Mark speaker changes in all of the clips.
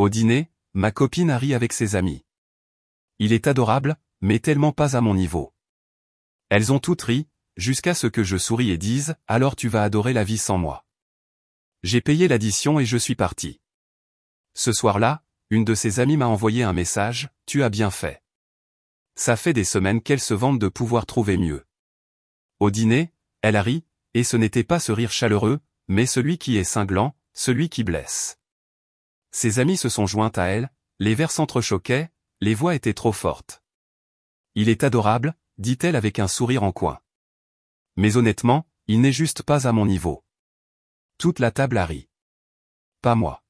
Speaker 1: Au dîner, ma copine a ri avec ses amis. Il est adorable, mais tellement pas à mon niveau. Elles ont toutes ri, jusqu'à ce que je souris et dise « Alors tu vas adorer la vie sans moi ». J'ai payé l'addition et je suis parti. Ce soir-là, une de ses amies m'a envoyé un message « Tu as bien fait ». Ça fait des semaines qu'elle se vante de pouvoir trouver mieux. Au dîner, elle a ri, et ce n'était pas ce rire chaleureux, mais celui qui est cinglant, celui qui blesse. Ses amies se sont jointes à elle, les verres s'entrechoquaient, les voix étaient trop fortes. Il est adorable, dit-elle avec un sourire en coin. Mais honnêtement, il n'est juste pas à mon niveau. Toute la table a ri. Pas moi.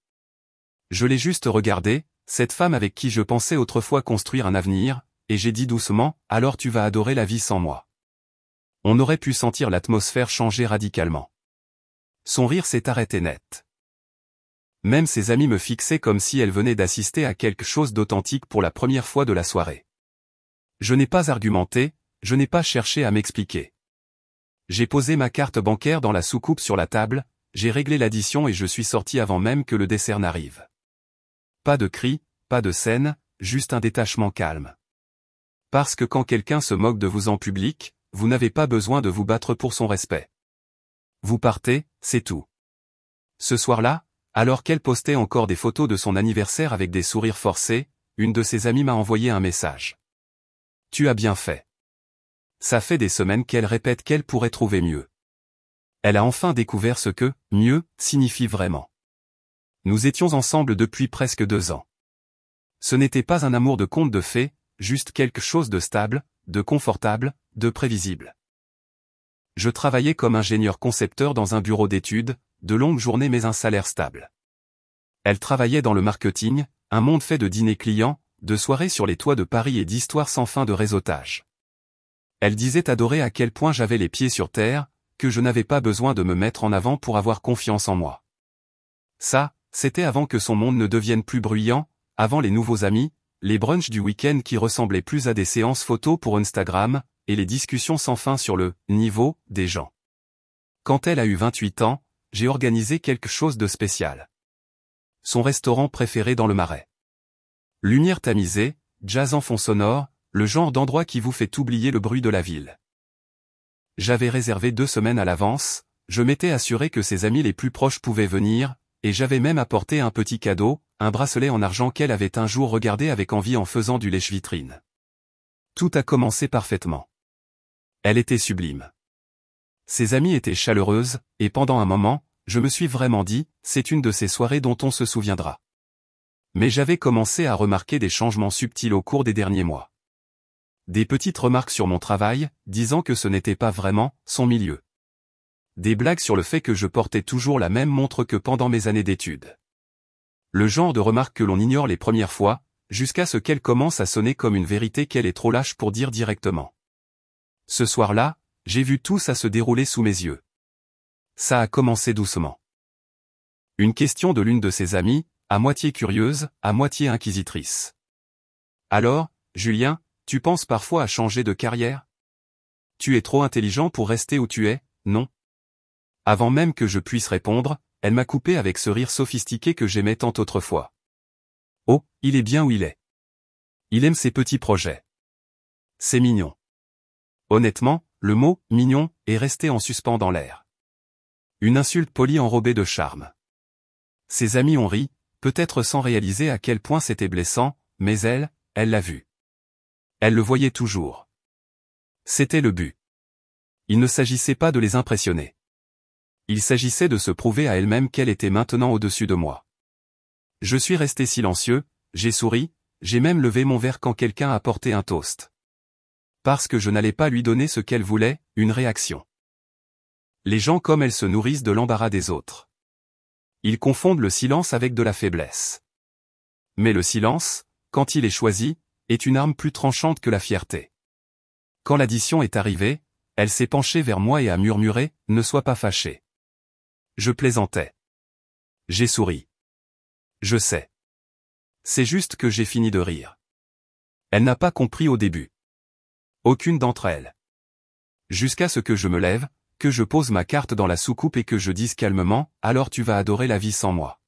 Speaker 1: Je l'ai juste regardé, cette femme avec qui je pensais autrefois construire un avenir, et j'ai dit doucement, alors tu vas adorer la vie sans moi. On aurait pu sentir l'atmosphère changer radicalement. Son rire s'est arrêté net. Même ses amis me fixaient comme si elle venait d'assister à quelque chose d'authentique pour la première fois de la soirée. Je n'ai pas argumenté, je n'ai pas cherché à m'expliquer. J'ai posé ma carte bancaire dans la soucoupe sur la table, j'ai réglé l'addition et je suis sorti avant même que le dessert n'arrive. Pas de cris, pas de scène, juste un détachement calme. Parce que quand quelqu'un se moque de vous en public, vous n'avez pas besoin de vous battre pour son respect. Vous partez, c'est tout. Ce soir-là, alors qu'elle postait encore des photos de son anniversaire avec des sourires forcés, une de ses amies m'a envoyé un message. Tu as bien fait. Ça fait des semaines qu'elle répète qu'elle pourrait trouver mieux. Elle a enfin découvert ce que « mieux » signifie vraiment. Nous étions ensemble depuis presque 2 ans. Ce n'était pas un amour de conte de fées, juste quelque chose de stable, de confortable, de prévisible. Je travaillais comme ingénieur concepteur dans un bureau d'études, de longues journées mais un salaire stable. Elle travaillait dans le marketing, un monde fait de dîners clients, de soirées sur les toits de Paris et d'histoires sans fin de réseautage. Elle disait adorer à quel point j'avais les pieds sur terre, que je n'avais pas besoin de me mettre en avant pour avoir confiance en moi. Ça, c'était avant que son monde ne devienne plus bruyant, avant les nouveaux amis, les brunchs du week-end qui ressemblaient plus à des séances photos pour Instagram, et les discussions sans fin sur le « niveau » des gens. Quand elle a eu 28 ans, j'ai organisé quelque chose de spécial. Son restaurant préféré dans le Marais. Lumière tamisée, jazz en fond sonore, le genre d'endroit qui vous fait oublier le bruit de la ville. J'avais réservé 2 semaines à l'avance, je m'étais assuré que ses amis les plus proches pouvaient venir, et j'avais même apporté un petit cadeau, un bracelet en argent qu'elle avait un jour regardé avec envie en faisant du lèche-vitrine. Tout a commencé parfaitement. Elle était sublime. Ses amies étaient chaleureuses, et pendant un moment, je me suis vraiment dit, c'est une de ces soirées dont on se souviendra. Mais j'avais commencé à remarquer des changements subtils au cours des derniers mois. Des petites remarques sur mon travail, disant que ce n'était pas vraiment son milieu. Des blagues sur le fait que je portais toujours la même montre que pendant mes années d'études. Le genre de remarques que l'on ignore les premières fois, jusqu'à ce qu'elle commence à sonner comme une vérité qu'elle est trop lâche pour dire directement. Ce soir-là, j'ai vu tout ça se dérouler sous mes yeux. Ça a commencé doucement. Une question de l'une de ses amies, à moitié curieuse, à moitié inquisitrice. Alors, Julien, tu penses parfois à changer de carrière? Tu es trop intelligent pour rester où tu es, non? Avant même que je puisse répondre, elle m'a coupé avec ce rire sophistiqué que j'aimais tant autrefois. Oh, il est bien où il est. Il aime ses petits projets. C'est mignon. Honnêtement, le mot « mignon » est resté en suspens dans l'air. Une insulte polie enrobée de charme. Ses amis ont ri, peut-être sans réaliser à quel point c'était blessant, mais elle l'a vu. Elle le voyait toujours. C'était le but. Il ne s'agissait pas de les impressionner. Il s'agissait de se prouver à elle-même qu'elle était maintenant au-dessus de moi. Je suis resté silencieux, j'ai souri, j'ai même levé mon verre quand quelqu'un a apporté un toast. Parce que je n'allais pas lui donner ce qu'elle voulait, une réaction. Les gens comme elle se nourrissent de l'embarras des autres. Ils confondent le silence avec de la faiblesse. Mais le silence, quand il est choisi, est une arme plus tranchante que la fierté. Quand l'addition est arrivée, elle s'est penchée vers moi et a murmuré « Ne sois pas fâché ». Je plaisantais. J'ai souri. Je sais. C'est juste que j'ai fini de rire. Elle n'a pas compris au début. Aucune d'entre elles. Jusqu'à ce que je me lève, que je pose ma carte dans la soucoupe et que je dise calmement « Alors tu vas adorer la vie sans moi ».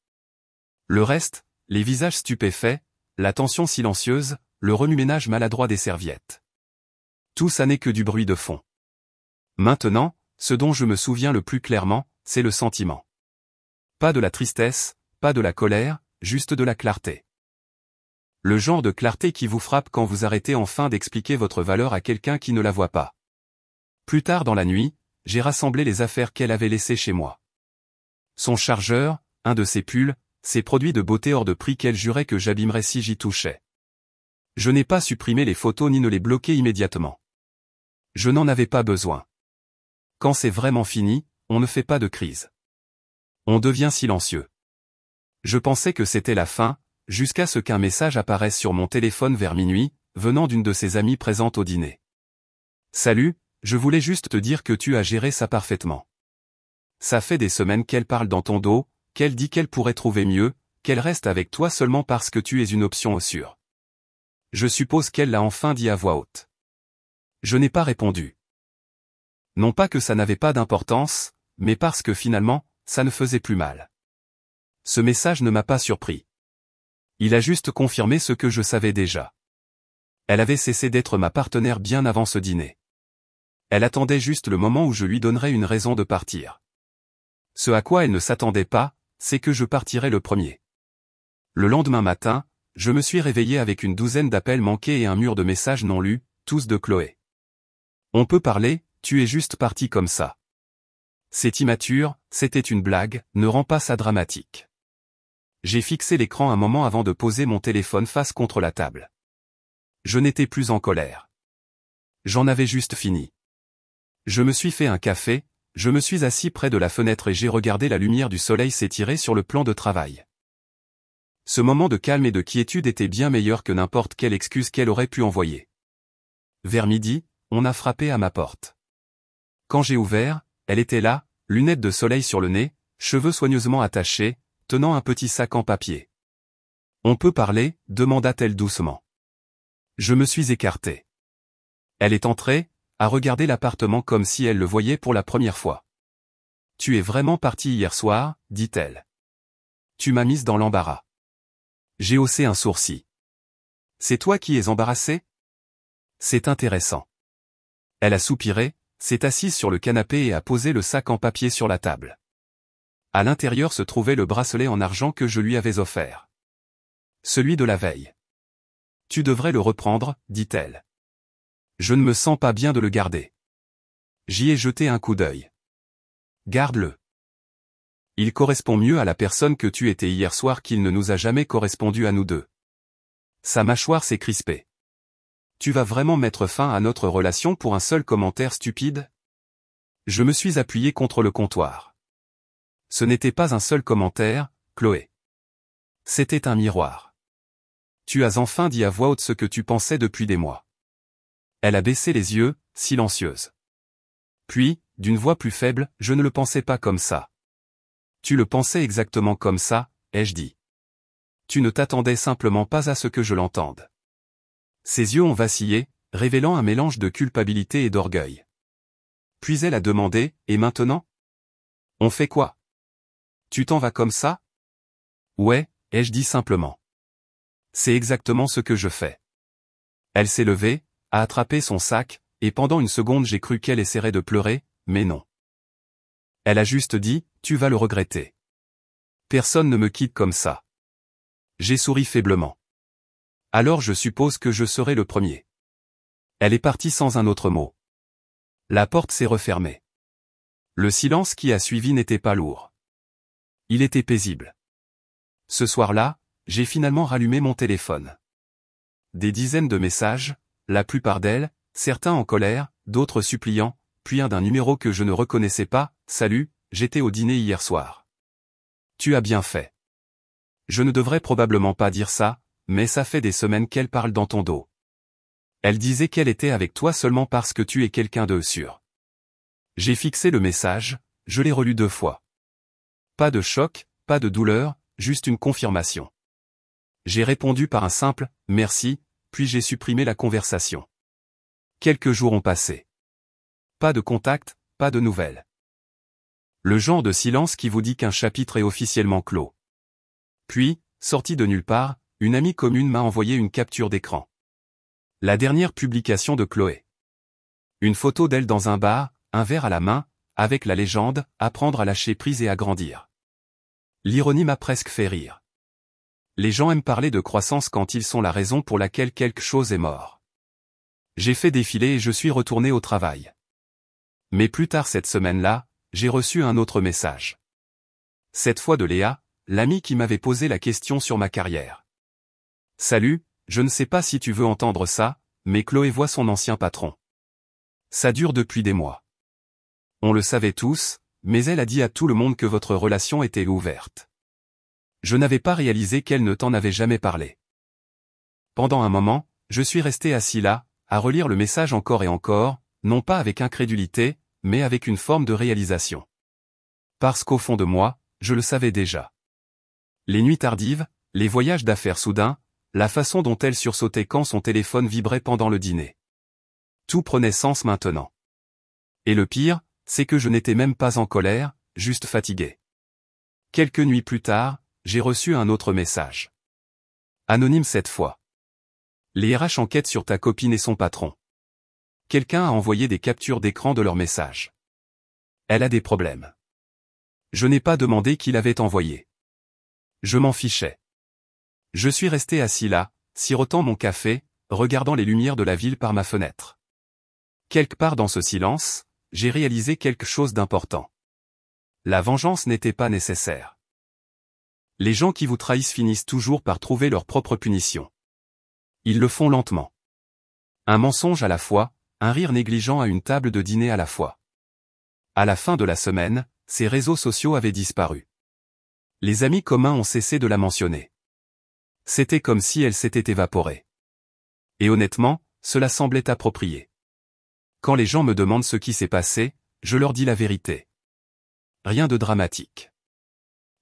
Speaker 1: Le reste, les visages stupéfaits, la tension silencieuse, le remue-ménage maladroit des serviettes. Tout ça n'est que du bruit de fond. Maintenant, ce dont je me souviens le plus clairement, c'est le sentiment. Pas de la tristesse, pas de la colère, juste de la clarté. Le genre de clarté qui vous frappe quand vous arrêtez enfin d'expliquer votre valeur à quelqu'un qui ne la voit pas. Plus tard dans la nuit, j'ai rassemblé les affaires qu'elle avait laissées chez moi. Son chargeur, un de ses pulls, ses produits de beauté hors de prix qu'elle jurait que j'abîmerais si j'y touchais. Je n'ai pas supprimé les photos ni ne les bloqué immédiatement. Je n'en avais pas besoin. Quand c'est vraiment fini, on ne fait pas de crise. On devient silencieux. Je pensais que c'était la fin, jusqu'à ce qu'un message apparaisse sur mon téléphone vers minuit, venant d'une de ses amies présentes au dîner. Salut, je voulais juste te dire que tu as géré ça parfaitement. Ça fait des semaines qu'elle parle dans ton dos, qu'elle dit qu'elle pourrait trouver mieux, qu'elle reste avec toi seulement parce que tu es une option sûre. Je suppose qu'elle l'a enfin dit à voix haute. Je n'ai pas répondu. Non pas que ça n'avait pas d'importance, mais parce que finalement, ça ne faisait plus mal. Ce message ne m'a pas surpris. Il a juste confirmé ce que je savais déjà. Elle avait cessé d'être ma partenaire bien avant ce dîner. Elle attendait juste le moment où je lui donnerais une raison de partir. Ce à quoi elle ne s'attendait pas, c'est que je partirais le premier. Le lendemain matin, je me suis réveillé avec une douzaine d'appels manqués et un mur de messages non lus, tous de Chloé. On peut parler, tu es juste parti comme ça. C'est immature, c'était une blague, ne rends pas ça dramatique. J'ai fixé l'écran un moment avant de poser mon téléphone face contre la table. Je n'étais plus en colère. J'en avais juste fini. Je me suis fait un café, je me suis assis près de la fenêtre et j'ai regardé la lumière du soleil s'étirer sur le plan de travail. Ce moment de calme et de quiétude était bien meilleur que n'importe quelle excuse qu'elle aurait pu envoyer. Vers midi, on a frappé à ma porte. Quand j'ai ouvert, elle était là, lunettes de soleil sur le nez, cheveux soigneusement attachés, tenant un petit sac en papier. « On peut parler ?» demanda-t-elle doucement. Je me suis écarté. Elle est entrée, a regardé l'appartement comme si elle le voyait pour la première fois. « Tu es vraiment parti hier soir ?» dit-elle. « Tu m'as mise dans l'embarras. » J'ai haussé un sourcil. « C'est toi qui es embarrassé ?» C'est intéressant. Elle a soupiré, s'est assise sur le canapé et a posé le sac en papier sur la table. À l'intérieur se trouvait le bracelet en argent que je lui avais offert. Celui de la veille. « Tu devrais le reprendre, dit-elle. Je ne me sens pas bien de le garder. J'y ai jeté un coup d'œil. Garde-le. Il correspond mieux à la personne que tu étais hier soir qu'il ne nous a jamais correspondu à nous deux. Sa mâchoire s'est crispée. Tu vas vraiment mettre fin à notre relation pour un seul commentaire stupide? Je me suis appuyé contre le comptoir. Ce n'était pas un seul commentaire, Chloé. C'était un miroir. Tu as enfin dit à voix haute ce que tu pensais depuis des mois. Elle a baissé les yeux, silencieuse. Puis, d'une voix plus faible, je ne le pensais pas comme ça. Tu le pensais exactement comme ça, ai-je dit. Tu ne t'attendais simplement pas à ce que je l'entende. Ses yeux ont vacillé, révélant un mélange de culpabilité et d'orgueil. Puis elle a demandé, et maintenant? On fait quoi? Tu t'en vas comme ça? Ouais, ai-je dit simplement. C'est exactement ce que je fais. Elle s'est levée, a attrapé son sac, et pendant une seconde j'ai cru qu'elle essaierait de pleurer, mais non. Elle a juste dit, tu vas le regretter. Personne ne me quitte comme ça. J'ai souri faiblement. Alors je suppose que je serai le premier. Elle est partie sans un autre mot. La porte s'est refermée. Le silence qui a suivi n'était pas lourd. Il était paisible. Ce soir-là, j'ai finalement rallumé mon téléphone. Des dizaines de messages, la plupart d'elles, certains en colère, d'autres suppliants, puis un d'un numéro que je ne reconnaissais pas, « Salut, j'étais au dîner hier soir. » Tu as bien fait. Je ne devrais probablement pas dire ça, mais ça fait des semaines qu'elle parle dans ton dos. Elle disait qu'elle était avec toi seulement parce que tu es quelqu'un de sûr. J'ai fixé le message, je l'ai relu 2 fois. Pas de choc, pas de douleur, juste une confirmation. J'ai répondu par un simple « merci », puis j'ai supprimé la conversation. Quelques jours ont passé. Pas de contact, pas de nouvelles. Le genre de silence qui vous dit qu'un chapitre est officiellement clos. Puis, sorti de nulle part, une amie commune m'a envoyé une capture d'écran. La dernière publication de Chloé. Une photo d'elle dans un bar, un verre à la main, avec la légende « Apprendre à lâcher prise et à grandir ». L'ironie m'a presque fait rire. Les gens aiment parler de croissance quand ils sont la raison pour laquelle quelque chose est mort. J'ai fait défiler et je suis retourné au travail. Mais plus tard cette semaine-là, j'ai reçu un autre message. Cette fois de Léa, l'amie qui m'avait posé la question sur ma carrière. « Salut, je ne sais pas si tu veux entendre ça, mais Chloé voit son ancien patron. Ça dure depuis des mois. On le savait tous, mais elle a dit à tout le monde que votre relation était ouverte. Je n'avais pas réalisé qu'elle ne t'en avait jamais parlé. » Pendant un moment, je suis resté assis là, à relire le message encore et encore, non pas avec incrédulité, mais avec une forme de réalisation. Parce qu'au fond de moi, je le savais déjà. Les nuits tardives, les voyages d'affaires soudains, la façon dont elle sursautait quand son téléphone vibrait pendant le dîner. Tout prenait sens maintenant. Et le pire, c'est que je n'étais même pas en colère, juste fatigué. Quelques nuits plus tard, j'ai reçu un autre message. Anonyme cette fois. Les RH enquêtent sur ta copine et son patron. Quelqu'un a envoyé des captures d'écran de leur message. Elle a des problèmes. Je n'ai pas demandé qui l'avait envoyé. Je m'en fichais. Je suis resté assis là, sirotant mon café, regardant les lumières de la ville par ma fenêtre. Quelque part dans ce silence, j'ai réalisé quelque chose d'important. La vengeance n'était pas nécessaire. Les gens qui vous trahissent finissent toujours par trouver leur propre punition. Ils le font lentement. Un mensonge à la fois, un rire négligent à une table de dîner à la fois. À la fin de la semaine, ces réseaux sociaux avaient disparu. Les amis communs ont cessé de la mentionner. C'était comme si elle s'était évaporée. Et honnêtement, cela semblait approprié. Quand les gens me demandent ce qui s'est passé, je leur dis la vérité. Rien de dramatique.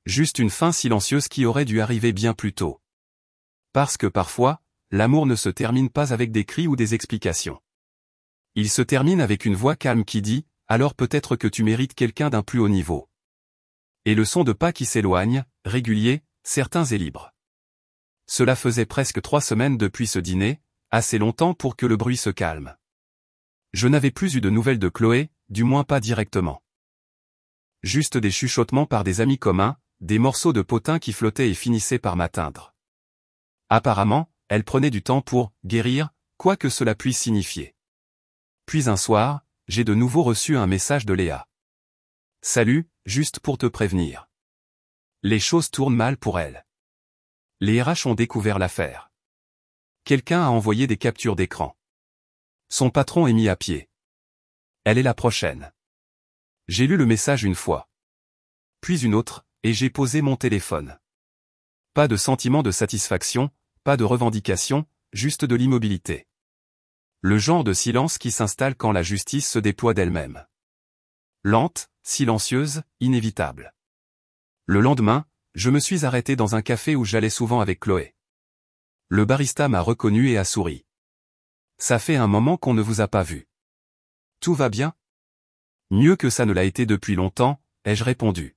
Speaker 1: Juste une fin silencieuse qui aurait dû arriver bien plus tôt. Parce que parfois, l'amour ne se termine pas avec des cris ou des explications. Il se termine avec une voix calme qui dit « Alors peut-être que tu mérites quelqu'un d'un plus haut niveau. » Et le son de pas qui s'éloigne, régulier, certains et libres. Cela faisait presque 3 semaines depuis ce dîner, assez longtemps pour que le bruit se calme. Je n'avais plus eu de nouvelles de Chloé, du moins pas directement. Juste des chuchotements par des amis communs, des morceaux de potin qui flottaient et finissaient par m'atteindre. Apparemment, elle prenait du temps pour « guérir », quoi que cela puisse signifier. Puis un soir, j'ai de nouveau reçu un message de Léa. « Salut, juste pour te prévenir. Les choses tournent mal pour elle. Les RH ont découvert l'affaire. Quelqu'un a envoyé des captures d'écran. Son patron est mis à pied. Elle est la prochaine. » J'ai lu le message une fois. Puis une autre, et j'ai posé mon téléphone. Pas de sentiment de satisfaction, pas de revendication, juste de l'immobilité. Le genre de silence qui s'installe quand la justice se déploie d'elle-même. Lente, silencieuse, inévitable. Le lendemain, je me suis arrêté dans un café où j'allais souvent avec Chloé. Le barista m'a reconnu et a souri. « Ça fait un moment qu'on ne vous a pas vu. Tout va bien ? » « Mieux que ça ne l'a été depuis longtemps, ai-je répondu.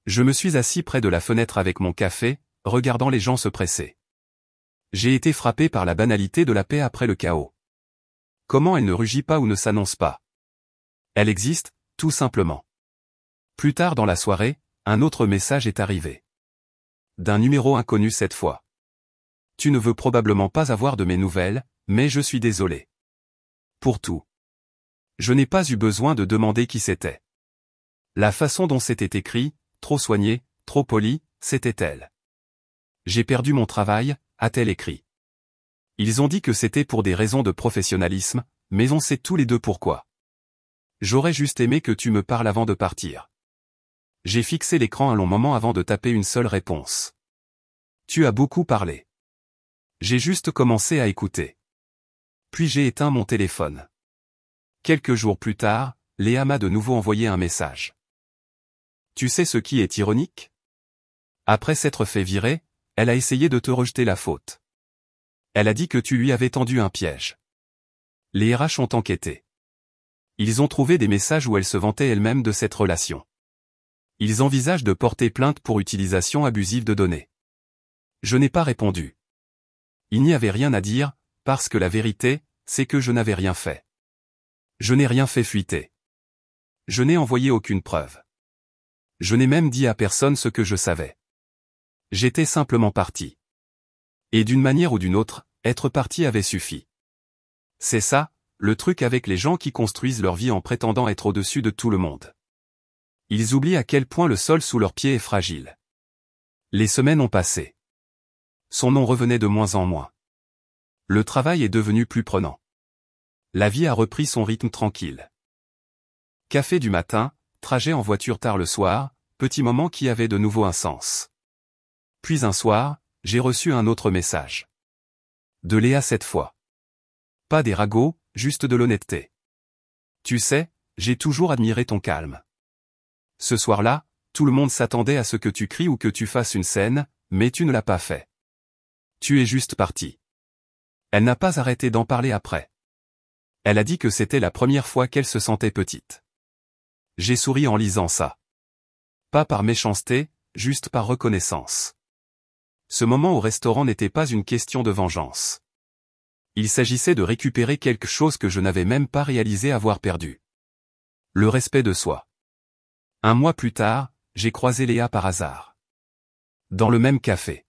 Speaker 1: Je me suis assis près de la fenêtre avec mon café, regardant les gens se presser. J'ai été frappé par la banalité de la paix après le chaos. Comment elle ne rugit pas ou ne s'annonce pas? Elle existe, tout simplement. Plus tard dans la soirée, un autre message est arrivé. D'un numéro inconnu cette fois. Tu ne veux probablement pas avoir de mes nouvelles, mais je suis désolé. Pour tout. Je n'ai pas eu besoin de demander qui c'était. La façon dont c'était écrit, trop soigné, trop poli, c'était elle. J'ai perdu mon travail, a-t-elle écrit. Ils ont dit que c'était pour des raisons de professionnalisme, mais on sait tous les deux pourquoi. J'aurais juste aimé que tu me parles avant de partir. J'ai fixé l'écran un long moment avant de taper une seule réponse. Tu as beaucoup parlé. J'ai juste commencé à écouter. Puis j'ai éteint mon téléphone. Quelques jours plus tard, Léa m'a de nouveau envoyé un message. Tu sais ce qui est ironique? Après s'être fait virer, elle a essayé de te rejeter la faute. Elle a dit que tu lui avais tendu un piège. Les RH ont enquêté. Ils ont trouvé des messages où elle se vantait elle-même de cette relation. Ils envisagent de porter plainte pour utilisation abusive de données. Je n'ai pas répondu. Il n'y avait rien à dire, parce que la vérité, c'est que je n'avais rien fait. Je n'ai rien fait fuiter. Je n'ai envoyé aucune preuve. Je n'ai même dit à personne ce que je savais. J'étais simplement parti. Et d'une manière ou d'une autre, être parti avait suffi. C'est ça, le truc avec les gens qui construisent leur vie en prétendant être au-dessus de tout le monde. Ils oublient à quel point le sol sous leurs pieds est fragile. Les semaines ont passé. Son nom revenait de moins en moins. Le travail est devenu plus prenant. La vie a repris son rythme tranquille. Café du matin, trajet en voiture tard le soir, petit moment qui avait de nouveau un sens. Puis un soir, j'ai reçu un autre message. De Léa cette fois. Pas des ragots, juste de l'honnêteté. Tu sais, j'ai toujours admiré ton calme. Ce soir-là, tout le monde s'attendait à ce que tu cries ou que tu fasses une scène, mais tu ne l'as pas fait. Tu es juste parti. Elle n'a pas arrêté d'en parler après. Elle a dit que c'était la première fois qu'elle se sentait petite. J'ai souri en lisant ça. Pas par méchanceté, juste par reconnaissance. Ce moment au restaurant n'était pas une question de vengeance. Il s'agissait de récupérer quelque chose que je n'avais même pas réalisé avoir perdu. Le respect de soi. Un mois plus tard, j'ai croisé Léa par hasard. Dans le même café.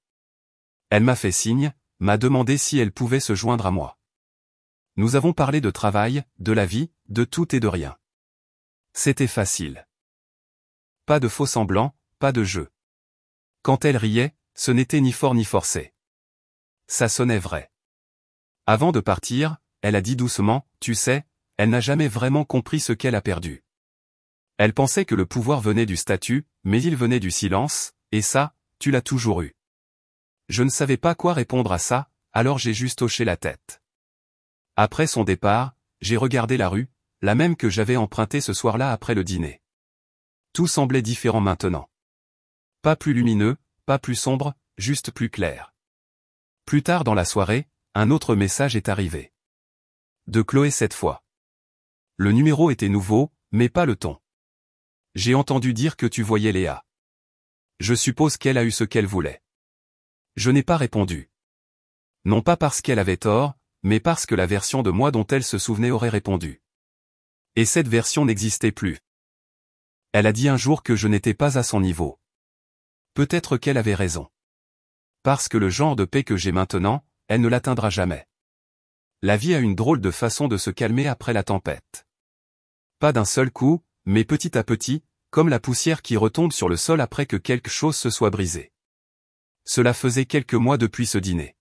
Speaker 1: Elle m'a fait signe, m'a demandé si elle pouvait se joindre à moi. Nous avons parlé de travail, de la vie, de tout et de rien. C'était facile. Pas de faux semblants, pas de jeu. Quand elle riait, ce n'était ni fort ni forcé. Ça sonnait vrai. Avant de partir, elle a dit doucement, tu sais, elle n'a jamais vraiment compris ce qu'elle a perdu. Elle pensait que le pouvoir venait du statut, mais il venait du silence, et ça, tu l'as toujours eu. Je ne savais pas quoi répondre à ça, alors j'ai juste hoché la tête. Après son départ, j'ai regardé la rue, la même que j'avais empruntée ce soir-là après le dîner. Tout semblait différent maintenant. Pas plus lumineux, pas plus sombre, juste plus clair. Plus tard dans la soirée, un autre message est arrivé. De Chloé cette fois. Le numéro était nouveau, mais pas le ton. J'ai entendu dire que tu voyais Léa. Je suppose qu'elle a eu ce qu'elle voulait. Je n'ai pas répondu. Non pas parce qu'elle avait tort, mais parce que la version de moi dont elle se souvenait aurait répondu. Et cette version n'existait plus. Elle a dit un jour que je n'étais pas à son niveau. Peut-être qu'elle avait raison. Parce que le genre de paix que j'ai maintenant, elle ne l'atteindra jamais. La vie a une drôle de façon de se calmer après la tempête. Pas d'un seul coup, mais petit à petit, comme la poussière qui retombe sur le sol après que quelque chose se soit brisé. Cela faisait quelques mois depuis ce dîner.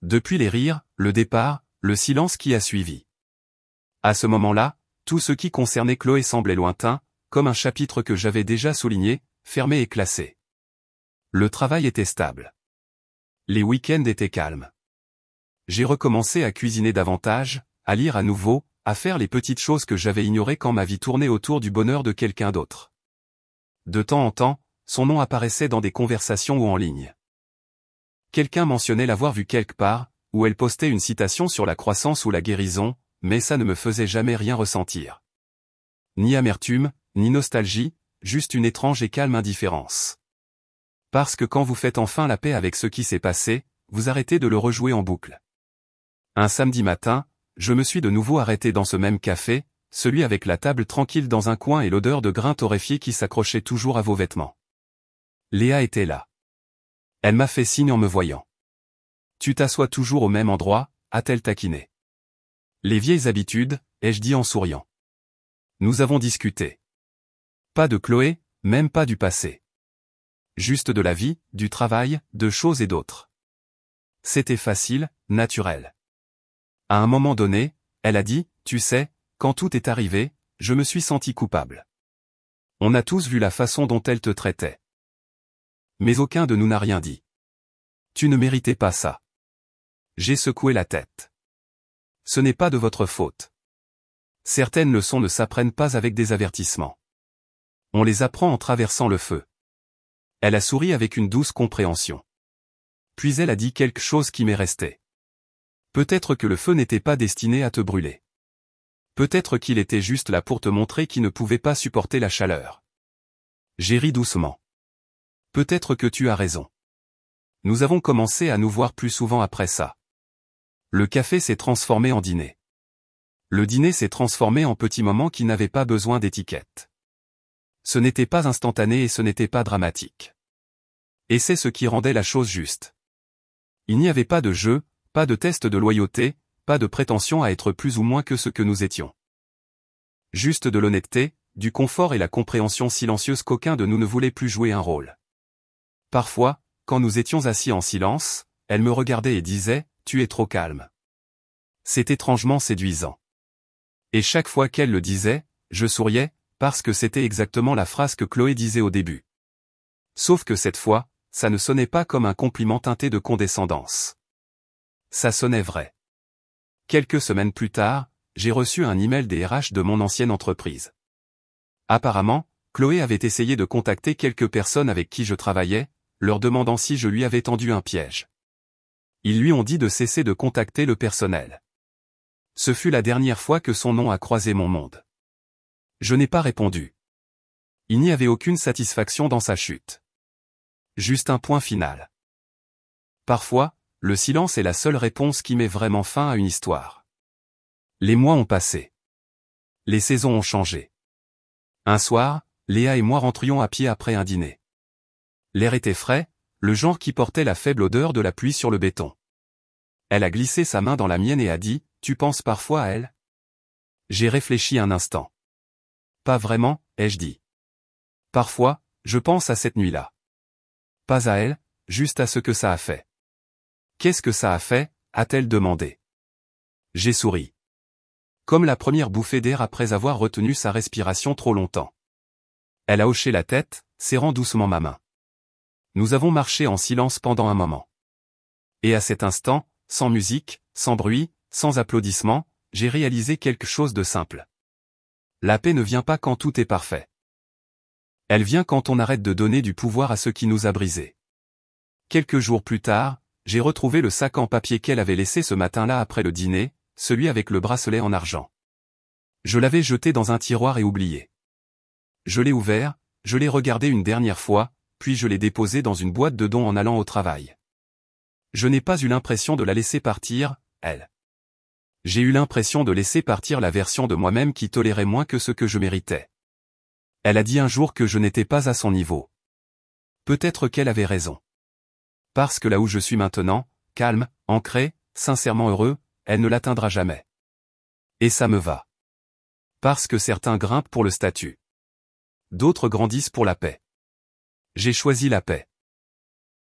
Speaker 1: Depuis les rires, le départ, le silence qui a suivi. À ce moment-là, tout ce qui concernait Chloé semblait lointain, comme un chapitre que j'avais déjà souligné, fermé et classé. Le travail était stable. Les week-ends étaient calmes. J'ai recommencé à cuisiner davantage, à lire à nouveau, à faire les petites choses que j'avais ignorées quand ma vie tournait autour du bonheur de quelqu'un d'autre. De temps en temps, son nom apparaissait dans des conversations ou en ligne. Quelqu'un mentionnait l'avoir vu quelque part, ou elle postait une citation sur la croissance ou la guérison, mais ça ne me faisait jamais rien ressentir. Ni amertume, ni nostalgie, juste une étrange et calme indifférence. Parce que quand vous faites enfin la paix avec ce qui s'est passé, vous arrêtez de le rejouer en boucle. Un samedi matin, je me suis de nouveau arrêté dans ce même café, celui avec la table tranquille dans un coin et l'odeur de grains torréfiés qui s'accrochait toujours à vos vêtements. Léa était là. Elle m'a fait signe en me voyant. Tu t'assois toujours au même endroit, a-t-elle taquiné. Les vieilles habitudes, ai-je dit en souriant. Nous avons discuté. Pas de Chloé, même pas du passé. Juste de la vie, du travail, de choses et d'autres. C'était facile, naturel. À un moment donné, elle a dit, tu sais, quand tout est arrivé, je me suis senti coupable. On a tous vu la façon dont elle te traitait. Mais aucun de nous n'a rien dit. Tu ne méritais pas ça. J'ai secoué la tête. Ce n'est pas de votre faute. Certaines leçons ne s'apprennent pas avec des avertissements. On les apprend en traversant le feu. Elle a souri avec une douce compréhension. Puis elle a dit quelque chose qui m'est resté. Peut-être que le feu n'était pas destiné à te brûler. Peut-être qu'il était juste là pour te montrer qu'il ne pouvait pas supporter la chaleur. J'ai ri doucement. Peut-être que tu as raison. Nous avons commencé à nous voir plus souvent après ça. Le café s'est transformé en dîner. Le dîner s'est transformé en petits moments qui n'avaient pas besoin d'étiquette. Ce n'était pas instantané et ce n'était pas dramatique. Et c'est ce qui rendait la chose juste. Il n'y avait pas de jeu, pas de test de loyauté, pas de prétention à être plus ou moins que ce que nous étions. Juste de l'honnêteté, du confort et la compréhension silencieuse qu'aucun de nous ne voulait plus jouer un rôle. Parfois, quand nous étions assis en silence, elle me regardait et disait « Tu es trop calme ». C'est étrangement séduisant. Et chaque fois qu'elle le disait, je souriais, parce que c'était exactement la phrase que Chloé disait au début. Sauf que cette fois, ça ne sonnait pas comme un compliment teinté de condescendance. Ça sonnait vrai. Quelques semaines plus tard, j'ai reçu un email des RH de mon ancienne entreprise. Apparemment, Chloé avait essayé de contacter quelques personnes avec qui je travaillais, leur demandant si je lui avais tendu un piège. Ils lui ont dit de cesser de contacter le personnel. Ce fut la dernière fois que son nom a croisé mon monde. Je n'ai pas répondu. Il n'y avait aucune satisfaction dans sa chute. Juste un point final. Parfois, le silence est la seule réponse qui met vraiment fin à une histoire. Les mois ont passé. Les saisons ont changé. Un soir, Léa et moi rentrions à pied après un dîner. L'air était frais, le genre qui portait la faible odeur de la pluie sur le béton. Elle a glissé sa main dans la mienne et a dit « Tu penses parfois à elle ?» J'ai réfléchi un instant. « Pas vraiment, ai-je dit. Parfois, je pense à cette nuit-là. Pas à elle, juste à ce que ça a fait. » « Qu'est-ce que ça a fait ?» a-t-elle demandé. J'ai souri. Comme la première bouffée d'air après avoir retenu sa respiration trop longtemps. Elle a hoché la tête, serrant doucement ma main. Nous avons marché en silence pendant un moment. Et à cet instant, sans musique, sans bruit, sans applaudissements, j'ai réalisé quelque chose de simple. La paix ne vient pas quand tout est parfait. Elle vient quand on arrête de donner du pouvoir à ce qui nous a brisés. Quelques jours plus tard, j'ai retrouvé le sac en papier qu'elle avait laissé ce matin-là après le dîner, celui avec le bracelet en argent. Je l'avais jeté dans un tiroir et oublié. Je l'ai ouvert, je l'ai regardé une dernière fois, puis je l'ai déposé dans une boîte de dons en allant au travail. Je n'ai pas eu l'impression de la laisser partir, elle. J'ai eu l'impression de laisser partir la version de moi-même qui tolérait moins que ce que je méritais. Elle a dit un jour que je n'étais pas à son niveau. Peut-être qu'elle avait raison. Parce que là où je suis maintenant, calme, ancré, sincèrement heureux, elle ne l'atteindra jamais. Et ça me va. Parce que certains grimpent pour le statut. D'autres grandissent pour la paix. J'ai choisi la paix.